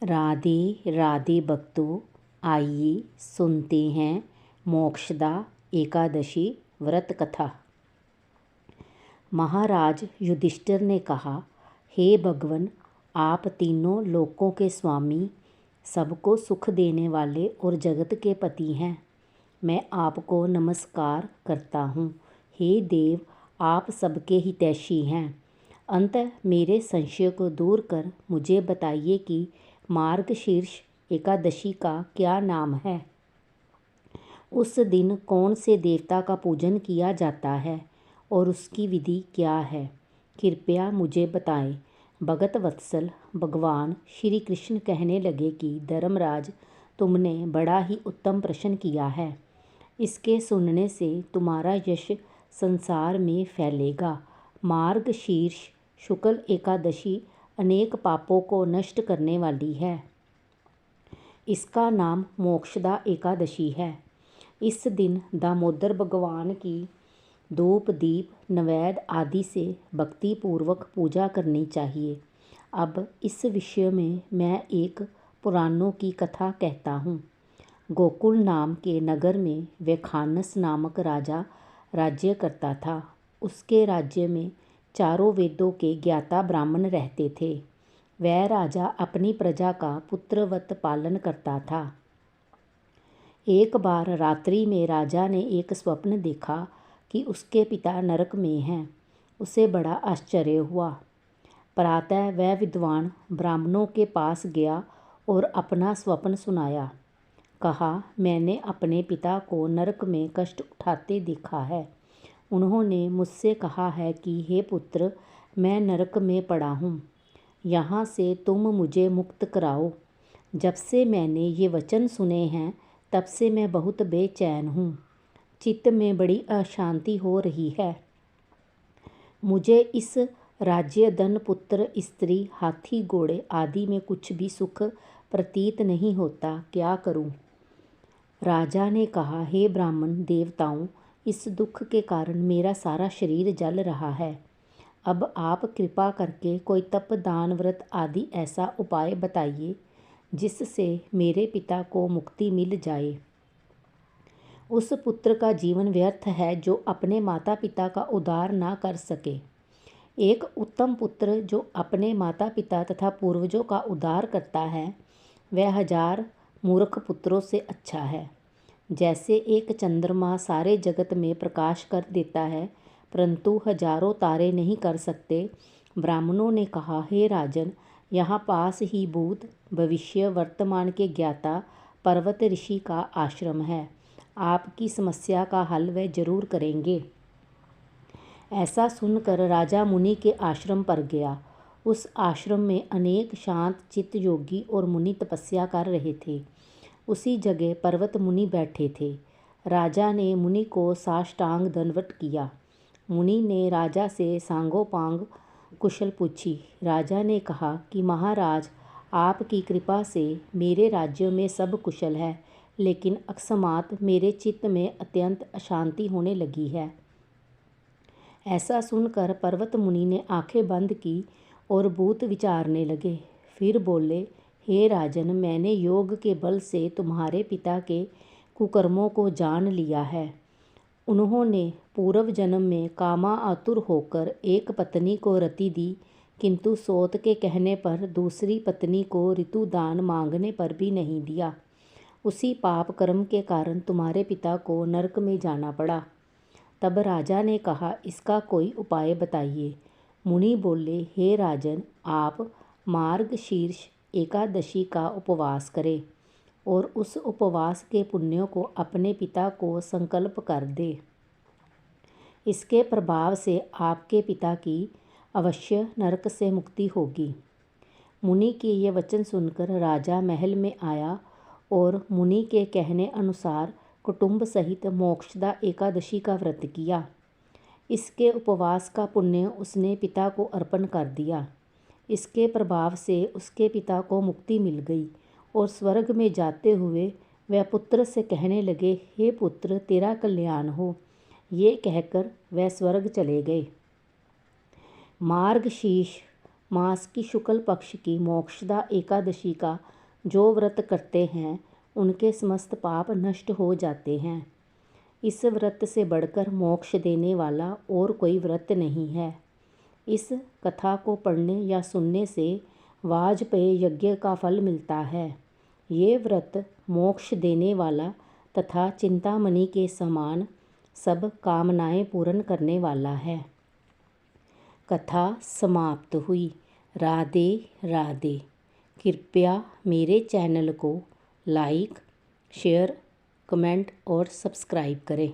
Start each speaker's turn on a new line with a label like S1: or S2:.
S1: राधे राधे भक्तों, आइए सुनते हैं मोक्षदा एकादशी व्रत कथा। महाराज युधिष्ठिर ने कहा, हे भगवन, आप तीनों लोकों के स्वामी, सबको सुख देने वाले और जगत के पति हैं। मैं आपको नमस्कार करता हूँ। हे देव, आप सबके हितैषी हैं। अंततः मेरे संशय को दूर कर मुझे बताइए कि मार्गशीर्ष एकादशी का क्या नाम है। उस दिन कौन से देवता का पूजन किया जाता है और उसकी विधि क्या है, कृपया मुझे बताएं। भगत वत्सल भगवान श्री कृष्ण कहने लगे कि धर्मराज, तुमने बड़ा ही उत्तम प्रश्न किया है। इसके सुनने से तुम्हारा यश संसार में फैलेगा। मार्गशीर्ष शुक्ल एकादशी अनेक पापों को नष्ट करने वाली है। इसका नाम मोक्षदा एकादशी है। इस दिन दामोदर भगवान की धूप दीप नैवेद्य आदि से भक्ति पूर्वक पूजा करनी चाहिए। अब इस विषय में मैं एक पुराणों की कथा कहता हूँ। गोकुल नाम के नगर में वैखानस नामक राजा राज्य करता था। उसके राज्य में चारों वेदों के ज्ञाता ब्राह्मण रहते थे। वह राजा अपनी प्रजा का पुत्रवत पालन करता था। एक बार रात्रि में राजा ने एक स्वप्न देखा कि उसके पिता नरक में हैं। उसे बड़ा आश्चर्य हुआ। प्रातः वह विद्वान ब्राह्मणों के पास गया और अपना स्वप्न सुनाया। कहा, मैंने अपने पिता को नरक में कष्ट उठाते देखा है। उन्होंने मुझसे कहा है कि हे पुत्र, मैं नरक में पड़ा हूँ, यहाँ से तुम मुझे मुक्त कराओ। जब से मैंने ये वचन सुने हैं तब से मैं बहुत बेचैन हूँ। चित्त में बड़ी अशांति हो रही है। मुझे इस राज्य, धन, पुत्र, स्त्री, हाथी, घोड़े आदि में कुछ भी सुख प्रतीत नहीं होता। क्या करूँ? राजा ने कहा, हे ब्राह्मण देवताओं, इस दुख के कारण मेरा सारा शरीर जल रहा है। अब आप कृपा करके कोई तप, दान, व्रत आदि ऐसा उपाय बताइए जिससे मेरे पिता को मुक्ति मिल जाए। उस पुत्र का जीवन व्यर्थ है जो अपने माता पिता का उद्धार ना कर सके। एक उत्तम पुत्र जो अपने माता पिता तथा पूर्वजों का उद्धार करता है, वह 1000 मूर्ख पुत्रों से अच्छा है। जैसे एक चंद्रमा सारे जगत में प्रकाश कर देता है, परंतु हजारों तारे नहीं कर सकते। ब्राह्मणों ने कहा, हे राजन, यहाँ पास ही भूत, भविष्य, वर्तमान के ज्ञाता पर्वत ऋषि का आश्रम है। आपकी समस्या का हल वे जरूर करेंगे। ऐसा सुनकर राजा मुनि के आश्रम पर गया। उस आश्रम में अनेक शांत चित्त योगी और मुनि तपस्या कर रहे थे। उसी जगह पर्वत मुनि बैठे थे। राजा ने मुनि को साष्टांग दंडवत किया। मुनि ने राजा से सांगोपांग कुशल पूछी। राजा ने कहा कि महाराज, आपकी कृपा से मेरे राज्य में सब कुशल है, लेकिन अकस्मात मेरे चित्त में अत्यंत अशांति होने लगी है। ऐसा सुनकर पर्वत मुनि ने आंखें बंद की और भूत विचारने लगे। फिर बोले, हे राजन, मैंने योग के बल से तुम्हारे पिता के कुकर्मों को जान लिया है। उन्होंने पूर्व जन्म में कामातुर होकर एक पत्नी को रति दी, किंतु सोत के कहने पर दूसरी पत्नी को ऋतुदान मांगने पर भी नहीं दिया। उसी पाप कर्म के कारण तुम्हारे पिता को नरक में जाना पड़ा। तब राजा ने कहा, इसका कोई उपाय बताइए। मुनि बोले, हे राजन, आप मार्गशीर्ष एकादशी का उपवास करें और उस उपवास के पुण्यों को अपने पिता को संकल्प कर दे। इसके प्रभाव से आपके पिता की अवश्य नरक से मुक्ति होगी। मुनि के ये वचन सुनकर राजा महल में आया और मुनि के कहने अनुसार कुटुंब सहित मोक्षदा एकादशी का व्रत किया। इसके उपवास का पुण्य उसने पिता को अर्पण कर दिया। इसके प्रभाव से उसके पिता को मुक्ति मिल गई और स्वर्ग में जाते हुए वह पुत्र से कहने लगे, हे पुत्र, तेरा कल्याण हो। ये कहकर वह स्वर्ग चले गए। मार्गशीर्ष मास की शुक्ल पक्ष की मोक्षदा एकादशी का जो व्रत करते हैं उनके समस्त पाप नष्ट हो जाते हैं। इस व्रत से बढ़कर मोक्ष देने वाला और कोई व्रत नहीं है। इस कथा को पढ़ने या सुनने से वाजपेय यज्ञ का फल मिलता है। ये व्रत मोक्ष देने वाला तथा चिंतामणि के समान सब कामनाएं पूर्ण करने वाला है। कथा समाप्त हुई। राधे राधे। कृपया मेरे चैनल को लाइक, शेयर, कमेंट और सब्सक्राइब करें।